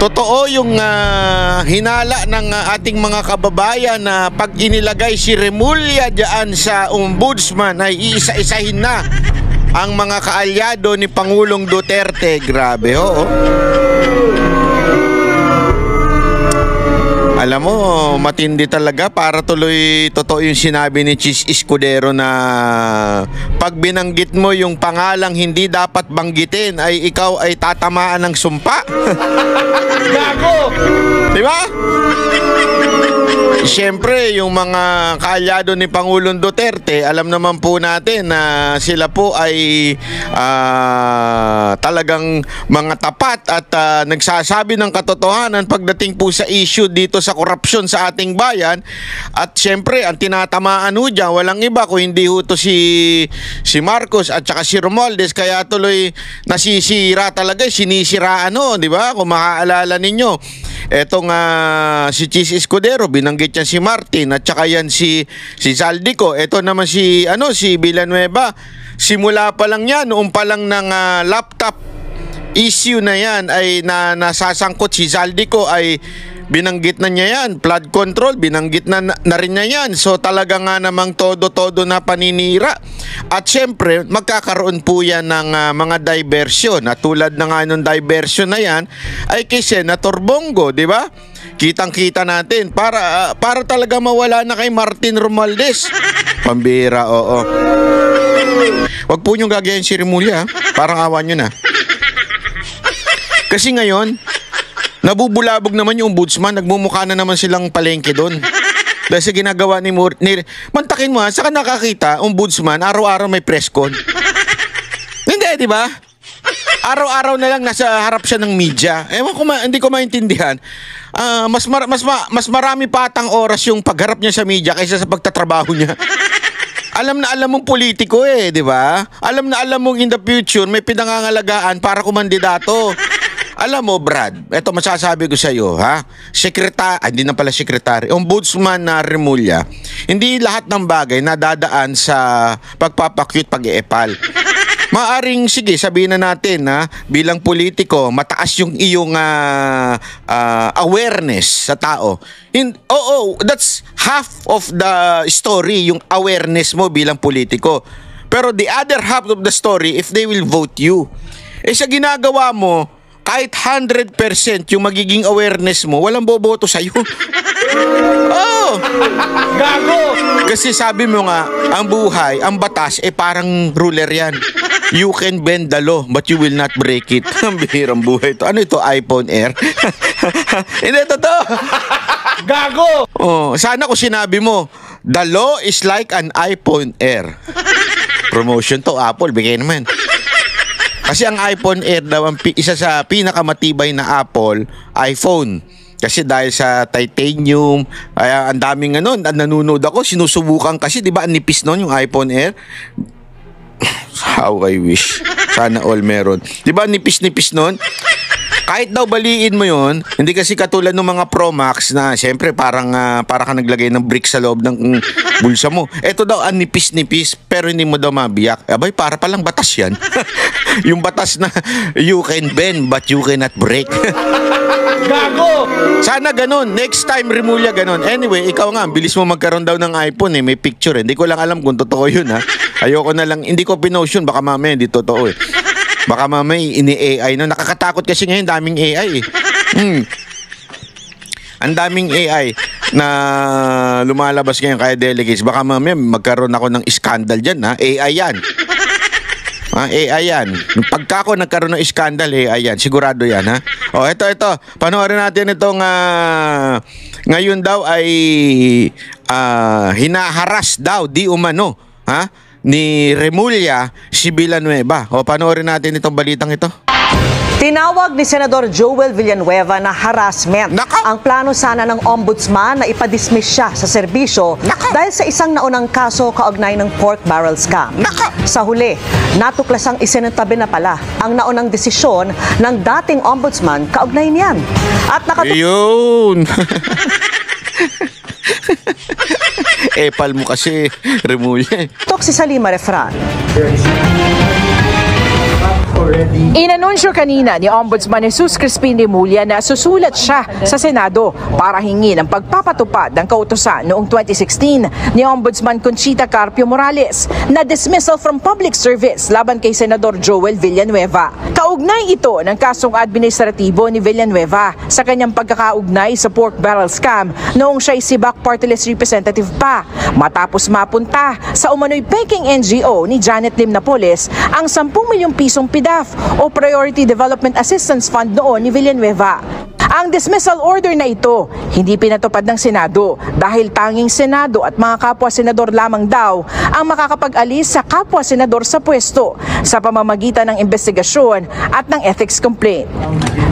Totoo yung hinala ng ating mga kababayan na pag inilagay si Remulla diyan sa ombudsman ay iisa-isahin na ang mga kaalyado ni Pangulong Duterte. Grabe, oo. Alam mo, matindi talaga, para tuloy totoo yung sinabi ni Chis Escudero na pag binanggit mo yung pangalang hindi dapat banggitin ay ikaw ay tatamaan ng sumpa. Gago! Diba? Siyempre, yung mga kaalyado ni Pangulong Duterte, alam naman po natin na sila po ay talagang mga tapat at nagsasabi ng katotohanan pagdating po sa issue dito sa korupsyon sa ating bayan. At siyempre, ang tinatamaan ho dyan, walang iba kung hindi ho to si Marcos at saka si Romualdez. Kaya tuloy nasisira talaga, sinisiraan ho, di ba? Kung makaalala ninyo, etong si Chis Escudero, binanggit yan si Martin at saka yan si Zaldico. Ito naman si Villanueva. Simula pa lang yan, noong pa lang ng laptop issue na yan ay nasasangkot si Zaldico ay binanggit na niya yan. Flood control, binanggit na rin niya yan. So talaga nga namang todo-todo na paninira. At syempre, magkakaroon po yan ng mga diversion. At tulad na nga nung diversion na yan ay kay Senator Bongo, di ba? Kitang-kita natin para talaga mawala na kay Martin Romualdez. Pambira, oo. Wag po niyong gagayin si Remulla, parang awan nyo na. Kasi ngayon, nabubulabog naman yung ombudsman, nagmumukha na naman silang palengke doon. Dahil sa ginagawa ni mantakin mo saka nakakita, ombudsman, araw-araw may press con. Hindi, di ba? Araw-araw na lang nasa harap siya ng media. Ewan ko, hindi ko maintindihan. Mas marami pa atang oras yung pagharap niya sa media kaysa sa pagtatrabaho niya. Alam na alam mong politiko di ba? Alam na alam mong in the future may pinangangalagaan para kumandidato. Alam mo, Brad, eto masasabi ko sa iyo, ha? Hindi na pala sekretary, ombudsman na Remulla, hindi lahat ng bagay nadadaan sa pagpapakyut, pag-iepal. Maaring, sige, sabihin na natin na bilang politiko, mataas yung iyong awareness sa tao. That's half of the story, yung awareness mo bilang politiko. Pero the other half of the story, if they will vote you, sa ginagawa mo, kahit 100% yung magiging awareness mo, walang boboto sa'yo. Oh! Gago! Kasi sabi mo nga, ang buhay, ang batas, parang ruler yan. You can bend the law, but you will not break it. Ang bihirang buhay ito. Ano ito, iPhone Air? Hindi, totoo. Gago! Oh, sana ko sinabi mo, the law is like an iPhone Air. Promotion to, Apple, bigay naman. Kasi ang iPhone Air daw, isa sa pinakamatibay na Apple, iPhone. Kasi dahil sa titanium, kaya ang daming nanonood ako, sinusubukan kasi, di ba, ang nipis nun yung iPhone Air? How I wish. Sana all meron. Di ba, nipis-nipis nun? Kahit daw baliin mo yon, hindi kasi katulad ng mga Pro Max na siyempre para ka naglagay ng brick sa loob ng bulsa mo. Ito daw ang nipis-nipis pero hindi mo daw mabiyak. Abay, para palang batas yan. Yung batas na you can bend but you cannot break. Gago! Sana ganun. Next time, Remulla, ganun. Anyway, ikaw nga, bilis mo magkaroon daw ng iPhone may picture Hindi ko lang alam kung totoo yun Ayoko na lang, hindi ko pinotion, baka mamaya hindi totoo Baka mamaya ini-AI nakakatakot kasi ngayon, daming AI Ang daming AI na lumalabas ngayon kaya delegates. Baka mamaya magkaroon ako ng scandal dyan AI yan. AI yan. Pagka ako nagkaroon ng scandal, AI yan. Sigurado yan ito. Panoorin natin itong ngayon daw ay hinaharas daw di umano ni Remulla si Villanueva. Panoorin natin itong balitang ito. Tinawag ni Senador Joel Villanueva na harassment. Ang plano sana ng ombudsman na ipadismiss siya sa serbisyo dahil sa isang naunang kaso kaugnay ng pork barrel scam. Sa huli, natuklasang isinuntabi na pala ang naunang desisyon ng dating ombudsman kaugnay niyan. At Ayun! Epal mo kasi, Remulla. Tok si Salima Refran. Inanunsyo kanina ni Ombudsman Jesus Crispin Remulla na susulat siya sa Senado para hingin ang pagpapatupad ng kautusan noong 2016 ni Ombudsman Conchita Carpio Morales na dismissal from public service laban kay Senador Joel Villanueva. Kaugnay ito ng kasong administratibo ni Villanueva sa kanyang pagkakaugnay sa pork barrel scam noong siya'y Sibak Party List representative pa, matapos mapunta sa umano'y peking NGO ni Janet Lim Napoles ang 10 milyong pisong PDAF o Priority Development Assistance Fund noon ni Villanueva. Ang dismissal order na ito hindi pinatupad ng Senado dahil tanging Senado at mga kapwa-senador lamang daw ang makakapag-alis sa kapwa-senador sa pwesto sa pamamagitan ng investigasyon at ng ethics complaint.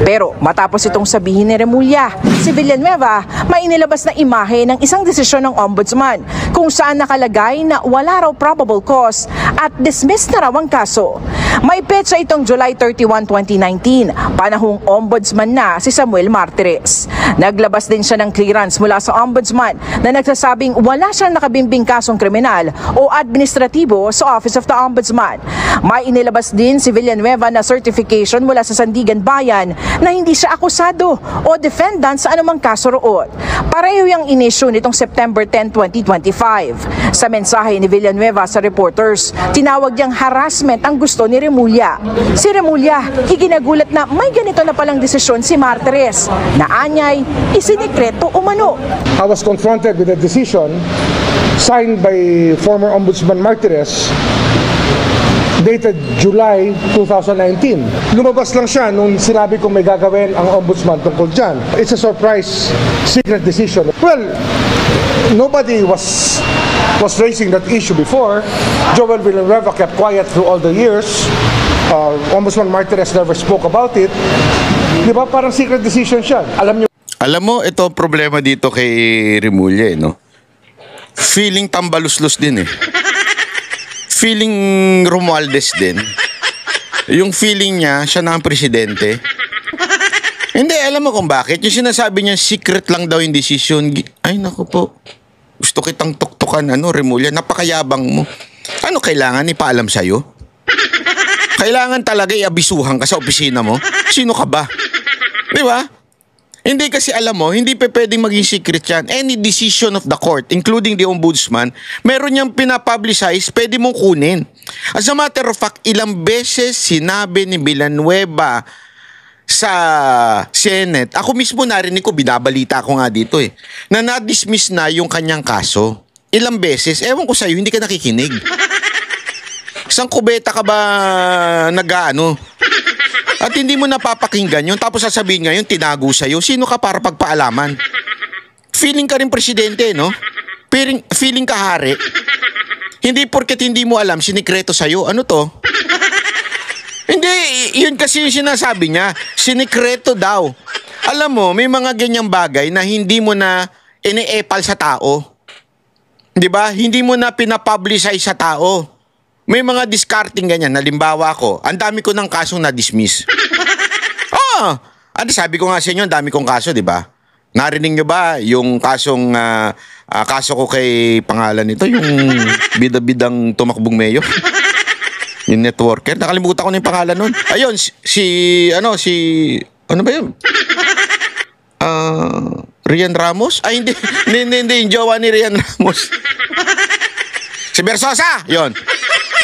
Pero matapos itong sabihin ni Remulla, si Villanueva may inilabas na imahe ng isang desisyon ng Ombudsman kung saan nakalagay na wala raw probable cause at dismissed na raw ang kaso. May petsa itong July 31, 2019, panahong Ombudsman na si Samuel Martires. Naglabas din siya ng clearance mula sa Ombudsman na nagsasabing wala siyang nakabimbing kasong kriminal o administratibo sa Office of the Ombudsman. May inilabas din si Villanueva na certification mula sa Sandigan Bayan na hindi siya akusado o defendant sa anumang kaso roon. Pareho yung inisyu nitong September 10, 2025. Sa mensahe ni Villanueva sa reporters, tinawag niyang harassment ang gusto ni Remulla. Si Remulla, ikinagulat na may ganito na palang desisyon si Martires na anyay isinikreto umano. I was confronted with a decision signed by former Ombudsman Martires dated July 2019. Lumabas lang siya nung sinabi kong may gagawin ang Ombudsman tungkol dyan. It's a surprise secret decision. Well, nobody was raising that issue before. Joel Villanueva kept quiet through all the years. Ombudsman Martires never spoke about it. Di ba parang secret decision siya? Alam mo, ito ang problema dito kay Remulla, no? Feeling tambaluslos din eh. Feeling Romualdez din. Yung feeling niya, siya na ang presidente. Hindi, alam mo kung bakit. Yung sinasabi niya, secret lang daw yung decision. Ay, naku po. Gusto kitang tuktukan, Remulla. Napakayabang mo. Ano kailangan ipaalam sa'yo? Kailangan talaga iabisuhan ka sa opisina mo? Sino ka ba? Di ba? Hindi kasi alam mo, hindi pa pwedeng maging secret yan. Any decision of the court, including the ombudsman, meron niyang pinapublicize, pwede mong kunin. As a matter of fact, ilang beses sinabi ni Villanueva sa Senate, ako mismo narinig ko, binabalita ko nga dito na na-dismiss na yung kanyang kaso. Ilang beses, ewan ko sa'yo, hindi ka nakikinig. Isang kubeta ka ba nag-ano? At hindi mo napapakinggan yun, tapos sasabihin ngayon, tinago sa'yo. Sino ka para pagpaalaman? Feeling ka rin presidente, no? Feeling ka hari. Hindi porket hindi mo alam, sinikreto sa'yo. Ano to? Hindi, yun kasi yung sinasabi niya. Sinikreto daw. Alam mo, may mga ganyang bagay na hindi mo na ine-epal sa tao. Di ba? Hindi mo na pinapublicize sa tao. May mga discarding ganyan. Halimbawa ko, ang dami ko ng kasong na-dismiss. Sabi ko nga sa inyo, ang dami kong kaso, di ba? Narinig nyo ba yung kasong, kaso ko kay pangalan nito, yung bida-bidang tumakbong mayor? Yung networker. Nakalimutan ko na yung pangalan nun. Ayun, ano ba yun? Rian Ramos? Ay, hindi, yung jowa ni Rian Ramos. Si Bersosa, yun.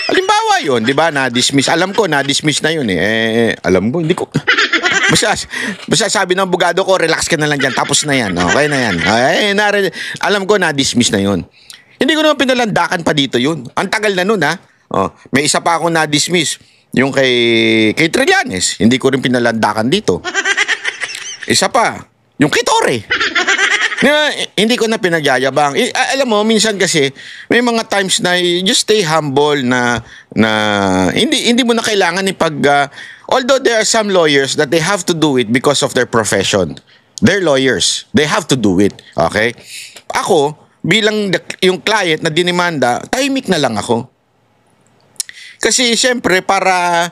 Halimbawa yun, di ba, na-dismiss. Alam ko, na-dismiss na yun alam ko, hindi ko. Basta sabi ng abogado ko, relax ka na lang dyan, tapos na yan. Okay na yan. Alam ko, na-dismiss na yun. Hindi ko naman pinalandakan pa dito yun. Ang tagal na nun, ha. May isa pa akong na-dismiss. Yung kay Trillanes. Hindi ko rin pinalandakan dito. Isa pa, yung kay Torre. Hindi ko na pinagyayabang. Alam mo, minsan kasi may mga times na just stay humble na hindi mo na kailangan although there are some lawyers that they have to do it because of their profession. They're lawyers. They have to do it. Okay? Ako, bilang yung client na dinimanda, tahimik na lang ako. Kasi siyempre para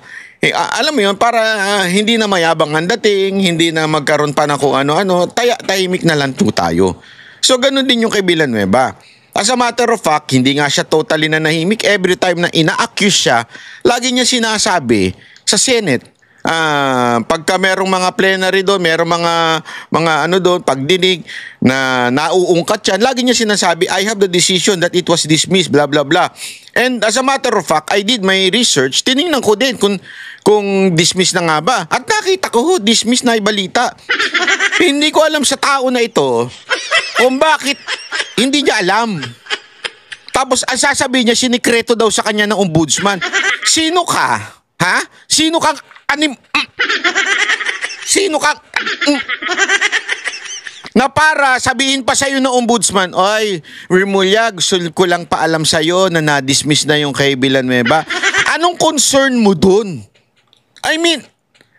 alam mo yun, para hindi na mayabang ang dating, hindi na magkaroon pa na kung ano-ano, tahimik na lang tayo. So, ganun din yung kay Villanueva. As a matter of fact, hindi nga siya totally na nahimik. Every time na ina-accuse siya, lagi niya sinasabi sa Senate. Pagka merong mga plenary doon, merong mga ano doon, pagdinig na nauungkat yan, lagi niya sinasabi, I have the decision that it was dismissed, blah blah blah. And as a matter of fact, I did my research, tiningnan ko din kung dismiss na nga ba. At nakita ko, dismiss na ibalita. Hindi ko alam sa tao na ito kung bakit hindi niya alam. Tapos ang sasabihin niya, sinikreto daw sa kanya ng ombudsman. Sino ka? Ha? Sino kang Sino kang na para sabihin pa sa'yo ng ombudsman, oy, Remulla, gusto ko lang paalam sa'yo na na-dismiss na yung kay Villanueva. Anong concern mo dun? I mean,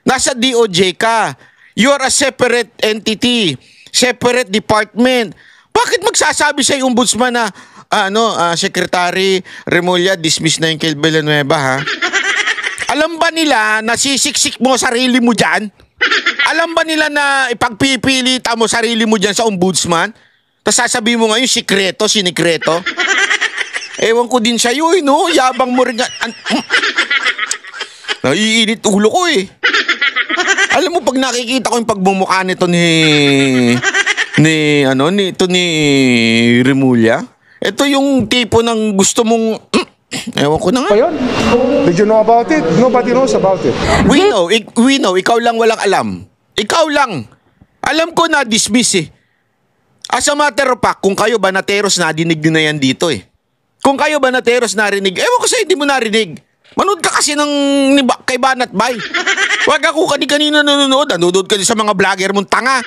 nasa DOJ ka. You are a separate entity, separate department. Bakit magsasabi sa'yo ombudsman na, Secretary Remulla, dismiss na yung kay Villanueva, ha? Alam ba nila na sisiksik mo sarili mo dyan? Alam ba nila na ipagpipilita mo sarili mo dyan sa ombudsman? Tapos sasabihin mo ngayon, sinikreto? Ewan ko din sa'yo, no? Yabang mo rin. Naiinit ulo ko, eh. Alam mo, pag nakikita ko yung pagmumukha nito ni Remulla, ito yung tipo ng gusto mong... Ewan ko na nga. Ayun. Did you know about it? Nobody knows about it. We know. Ikaw lang walang alam. Ikaw lang. Alam ko na dismiss eh. As a matter of fact, kung kayo Banateros, nadinig din na yan dito eh. Kung kayo Banateros narinig, ewan ko sa'yo, hindi mo narinig. Manood ka kasi kay Banat Bay. Wag ako kanina nanonood. Nanonood ka din sa mga vlogger mong tanga.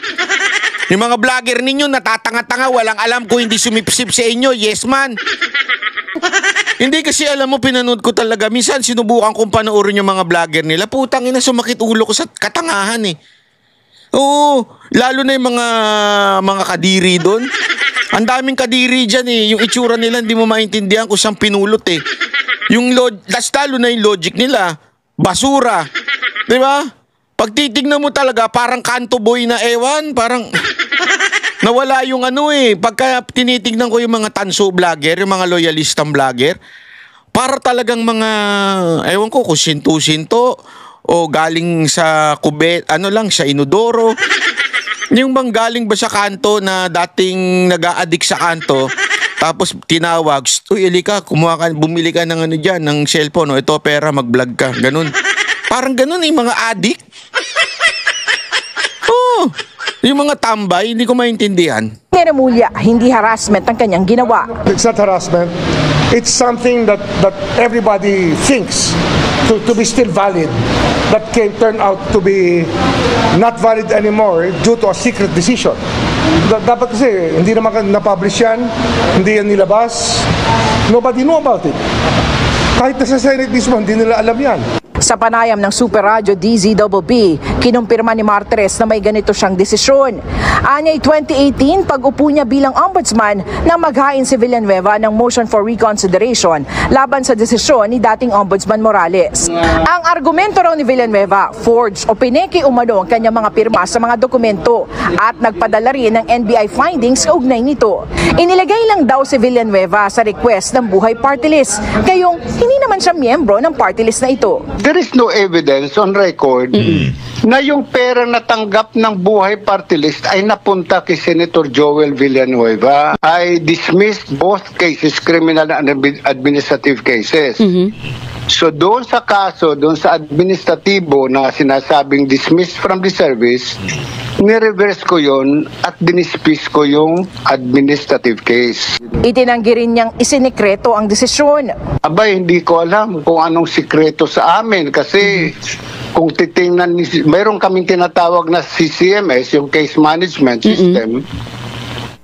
Yung mga vlogger ninyo natatanga-tanga, walang alam kung hindi sumipsip sa inyo. Yes man. Hindi kasi alam mo, pinanood ko talaga. Minsan sinubukan kong panoorin yung mga vlogger nila. Putang ina, sumakit ulo ko sa katangahan eh. Oo, lalo na yung mga kadiri doon. Ang daming kadiri dyan eh. Yung itsura nila hindi mo maintindihan kung saan pinulot eh. Lalo na yung logic nila, basura. Diba? Pag titignan mo talaga, parang kanto boy na ewan, parang... Nawala yung pagka tinitignan ko yung mga tanso vlogger, yung mga loyalistang vlogger, para talagang mga, ewan ko kung sinto-sinto, o galing sa kubet, sa inodoro, yung bang galing ba sa kanto na dating nag-a-addict sa kanto, tapos tinawag, uy, Elika, bumili ka ng dyan, ng cellphone, ito pera, mag-vlog ka, ganun. Parang ganun mga addict. Oh, yung mga tambay, hindi ko maintindihan. Remulla, hindi harassment ang kanyang ginawa. It's not harassment. It's something that everybody thinks to be still valid, that can turn out to be not valid anymore due to a secret decision. Dapat kasi, hindi naman na-publish yan, hindi yan nilabas. Nobody knew about it. Kahit nasa Senate mismo, hindi nila alam yan. Sa panayam ng Super Radio DZBB, kinumpirma ni Martires na may ganito siyang desisyon. Anyay 2018, pag-upo niya bilang ombudsman nang maghain si Villanueva ng motion for reconsideration laban sa desisyon ni dating Ombudsman Morales. Ang argumento raw ni Villanueva, forged o pineki umano ang kanyang mga pirma sa mga dokumento at nagpadala rin ng NBI findings kaugnay nito. Inilagay lang daw si Villanueva sa request ng Buhay Party List, gayong hindi naman siya miyembro ng party list na ito. There is no evidence on record na yung pera na tanggap ng Buhay Party List ay napunta kay Senator Joel Villanueva. I dismissed both cases, criminal and administrative cases. So doon sa kaso, doon sa administratibo na sinasabing dismissed from the service, ni-reverse ko yon at dinispis ko yung administrative case. Itinanggi rin niyang isinikreto ang desisyon. Abay, hindi ko alam kung anong sikreto sa amin kasi kung titingnan, mayroon kaming tinatawag na CCMS, yung Case Management System.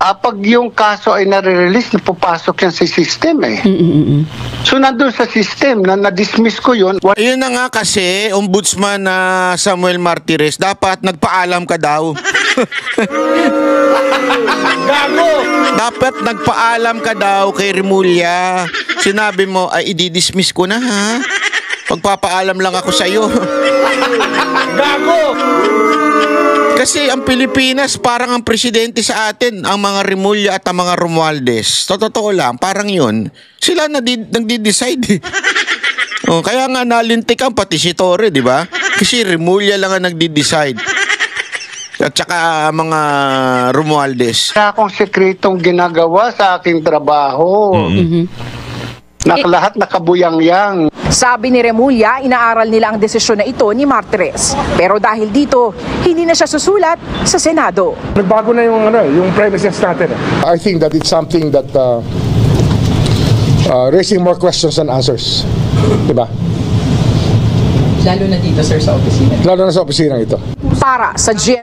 Pag yung kaso ay nare-release, napapasok yan sa system eh. So nandun sa system na na-dismiss ko yun. Yun na nga kasi, Ombudsman na Samuel Martires, dapat nagpaalam ka daw. Gago! Dapat nagpaalam ka daw kay Remulla. Sinabi mo, ay i-dismiss ko na ha. Pagpapaalam lang ako sa'yo. Gago! Kasi ang Pilipinas, parang ang presidente sa atin, ang mga Remulla at ang mga Romualdez. Totoo lang, parang yun. Sila nagdi-decide. Oh, kaya nga nalintikan pati si Torre, di ba? Kasi Remulla lang ang nagdi-decide. At saka mga Romualdez. Wala akong sekretong ginagawa sa aking trabaho. Lahat nakabuyang-yang. Sabi ni Remulla, inaaral nila ang desisyon na ito ni Martires. Pero dahil dito, hindi na siya susulat sa Senado. Nagbago na yung premises natin. I think that it's something that raising more questions than answers. Diba? Lalo na dito, sir, sa opisina. Lalo na sa opisina ito. Para sa